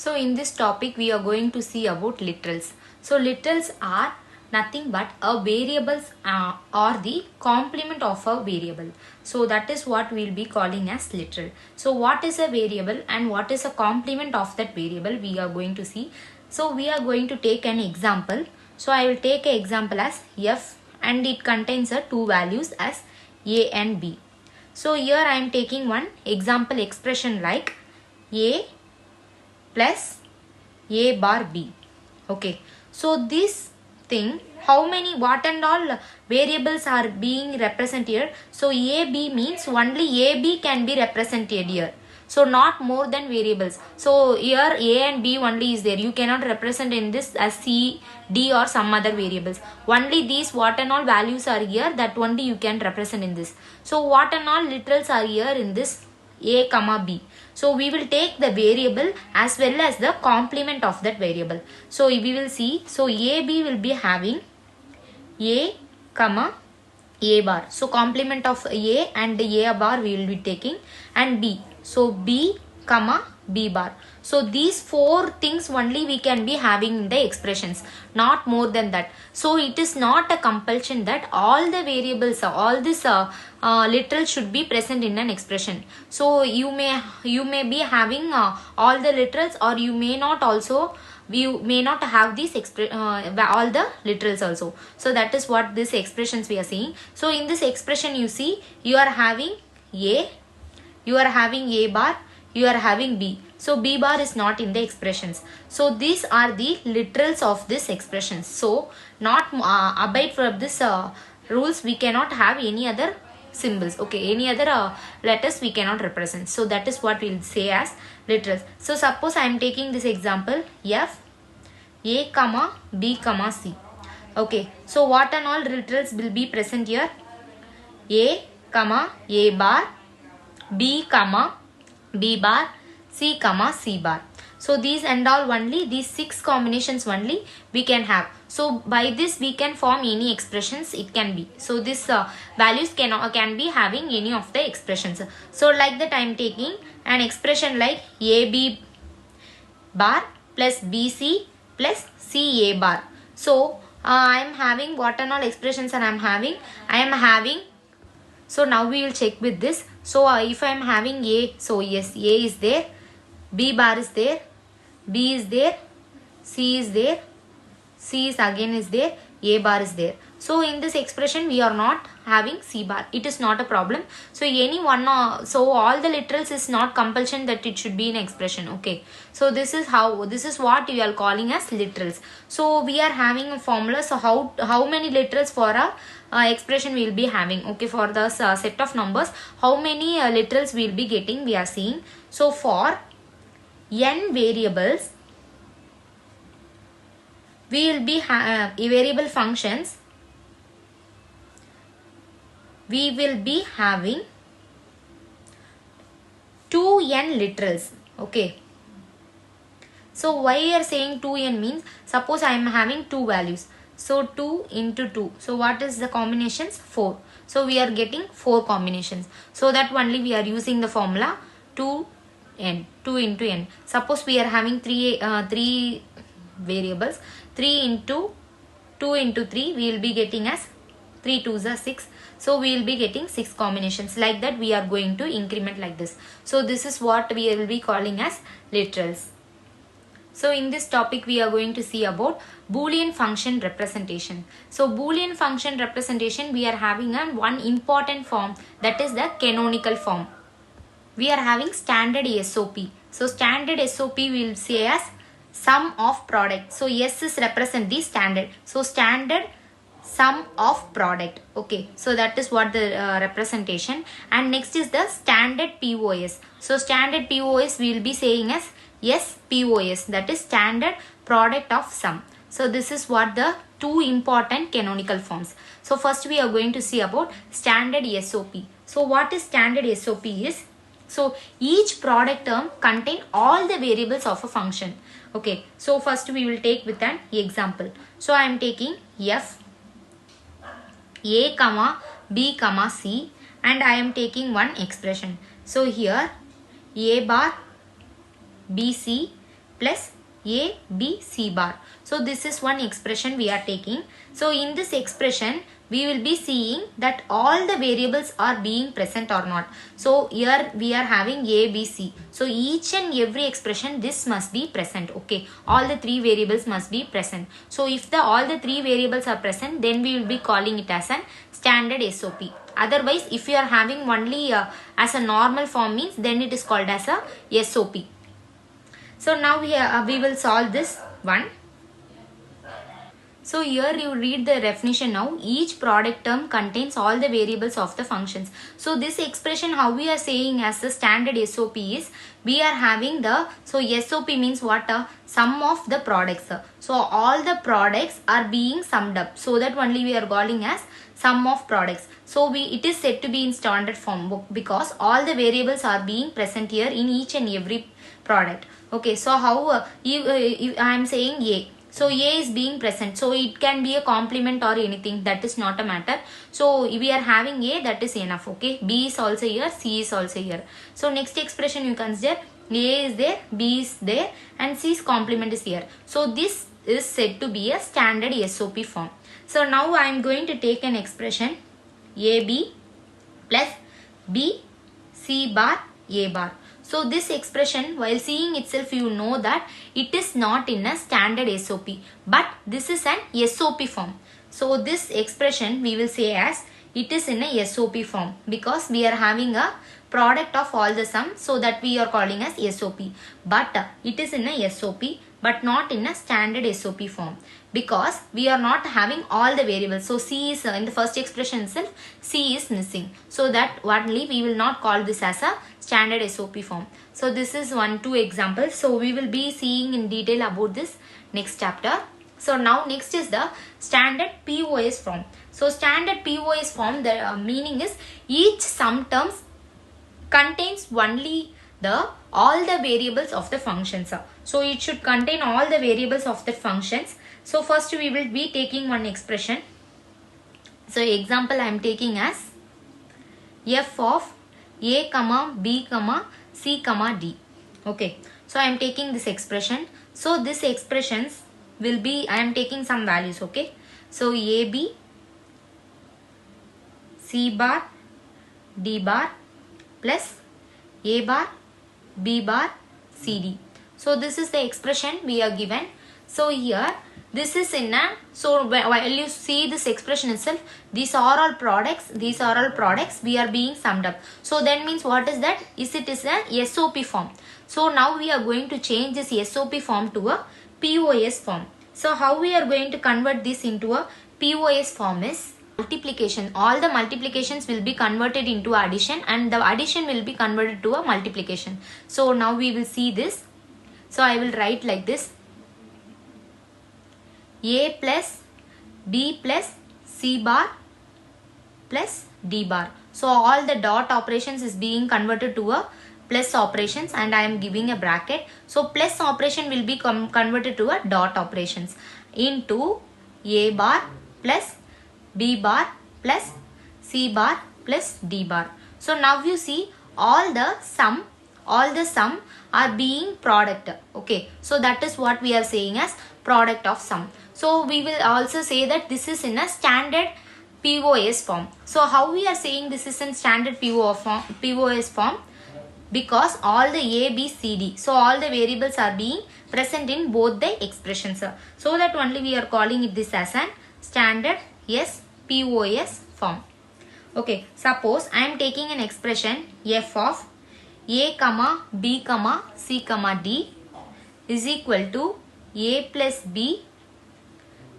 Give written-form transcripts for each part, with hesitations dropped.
So in this topic we are going to see about literals. So literals are nothing but a variables or the complement of a variable. So that is what we will be calling as literal. So what is a variable and what is a complement of that variable we are going to see. So we are going to take an example. So I will take an example as f and it contains two values as a and b. So here I am taking one example expression like a plus a bar b. Okay, so this thing, how many, what and all variables are being represented here? So a b means only a b can be represented here, so not more than variables. So here a and b only is there, you cannot represent in this as c, d or some other variables. Only these what and all values are here, that only you can represent in this. So what and all literals are here in this a comma b. So we will take the variable as well as the complement of that variable. So we will see, so AB will be having A comma A bar. So complement of A and A bar we will be taking, and B. So B comma B bar. So these four things only we can be having in the expressions, not more than that. So it is not a compulsion that all the variables, all this literal should be present in an expression. So you may be having all the literals, or you may not also, you may not have these all the literals also. So that is what these expressions we are seeing. So in this expression you see, you are having A, you are having A bar, you are having B. So B bar is not in the expressions. So these are the literals of this expressions. So not abide from this rules, we cannot have any other symbols. Okay, any other letters we cannot represent. So that is what we will say as literals. So suppose I am taking this example f a comma b comma c. Okay, so what and all literals will be present here? A comma A bar, B comma B bar, C comma C bar. So these and all only, these 6 combinations only we can have. So by this we can form any expressions it can be. So this values can be having any of the expressions. So like that I am taking an expression like AB bar plus BC plus CA bar. So I am having what and all expressions and I am having. So now we will check with this. So if I am having A, so yes, A is there, B bar is there, B is there, C is there, C is again is there, A bar is there. So in this expression we are not having C bar. It is not a problem. So any one, so all the literals is not compulsion that it should be in expression. Okay. So this is what we are calling as literals. So we are having a formula. So how many literals for a expression we will be having? Okay, for the set of numbers, how many literals we will be getting, we are seeing. So for n variables, we will be variable functions, we will be having 2n literals. Okay, so why we are saying 2n means, suppose I am having 2 values, so 2 into 2, so what is the combinations? 4. So we are getting 4 combinations. So that only we are using the formula 2n, 2 into n. Suppose we are having 3 variables, 3 into 2 into 3 we will be getting as 3 2s are 6. So we will be getting 6 combinations. Like that we are going to increment like this. So this is what we will be calling as literals. So in this topic we are going to see about Boolean function representation. So Boolean function representation, we are having one important form, that is the canonical form. We are having standard SOP. So standard SOP we will say as sum of product. So S is represent the standard. So standard sum of product. Okay, so that is what the representation. And next is the standard POS. So standard POS we will be saying as SPOS, that is standard product of sum. So this is what the 2 important canonical forms. So first we are going to see about standard SOP. So what is standard SOP is, so each product term contain all the variables of a function. Okay, so first we will take with an example. So I am taking f a comma b comma c, and I am taking one expression. So here a bar bc plus A, B, C bar. So this is one expression we are taking. So in this expression, we will be seeing that all the variables are being present or not. So here we are having A, B, C. So each and every expression, this must be present. Okay, all the three variables must be present. So if all the three variables are present, then we will be calling it as an standard SOP. Otherwise, if you are having only as a normal form means, then it is called as a SOP. So now we will solve this one. So here you read the definition now. Each product term contains all the variables of the functions. So this expression how we are saying as the standard SOP is, we are having the, so SOP means what? Sum of the products. So all the products are being summed up. So that only we are calling as sum of products. So it is said to be in standard form because all the variables are being present here in each and every product. Okay, so how I am saying A. So A is being present. So it can be a complement or anything. That is not a matter. So we are having A, that is enough. Okay, B is also here, C is also here. So next expression you consider A is there, B is there, and C's complement is here. So this is said to be a standard SOP form. So now I am going to take an expression AB plus B C bar A bar. So this expression, while seeing itself, you know that it is not in a standard SOP, but this is an SOP form. So this expression we will say as it is in a SOP form because we are having a product of all the sum, so that we are calling as SOP. But it is in a SOP but not in a standard SOP form because we are not having all the variables. So C is in the first expression itself, C is missing. So that only we will not call this as a standard SOP form. So this is 1-2 examples. So we will be seeing in detail about this next chapter. So now next is the standard POS form. So standard POS form, the meaning is each sum terms contains only all the variables of the functions. So it should contain all the variables of the functions. So first we will be taking one expression. So example I am taking as f of A, B, C, D. Okay. So I am taking this expression. So this expressions will be, I am taking some values. Okay. So AB, C bar, D bar plus A bar, B bar, CD. So this is the expression we are given. So here this is in a, so while you see this expression itself, these are all products we are being summed up. So that means what is that? It is a SOP form. So now we are going to change this SOP form to a POS form. So how we are going to convert this into a POS form is multiplication. All the multiplications will be converted into addition and the addition will be converted to a multiplication. So now we will see this. So I will write like this: A plus B plus C bar plus D bar. So all the dot operations is being converted to a plus operations and I am giving a bracket. So plus operation will be converted to a dot operations into A bar plus B bar plus C bar plus D bar. So now you see all the sum are being product. Okay, so that is what we are saying as product of sum. So we will also say that this is in a standard POS form. So how we are saying this is in standard POS form? Because all the A, B, C, D, so all the variables are being present in both the expressions. So that only we are calling it this as an standard POS form. Okay, suppose I am taking an expression f of A, B, C, D is equal to A plus B,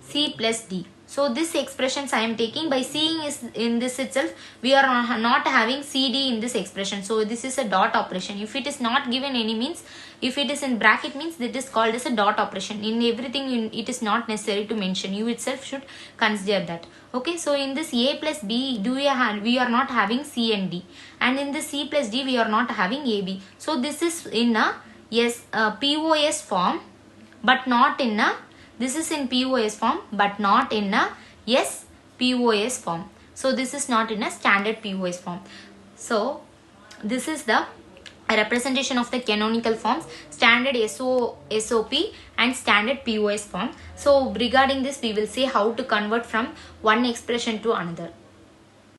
C plus D. So this expressions I am taking, by seeing is in this itself, we are not having CD in this expression. So this is a dot operation. If it is not given any means, if it is in bracket means that is called as a dot operation. In everything it is not necessary to mention. You itself should consider that. Okay, so in this A plus B, we are not having C and D. And in the C plus D, we are not having AB. So this is in a POS form, but not in a, this is in POS form, but not in a POS form. So this is not in a standard POS form. So this is the a representation of the canonical forms, standard SOP and standard POS form. So regarding this we will see how to convert from one expression to another.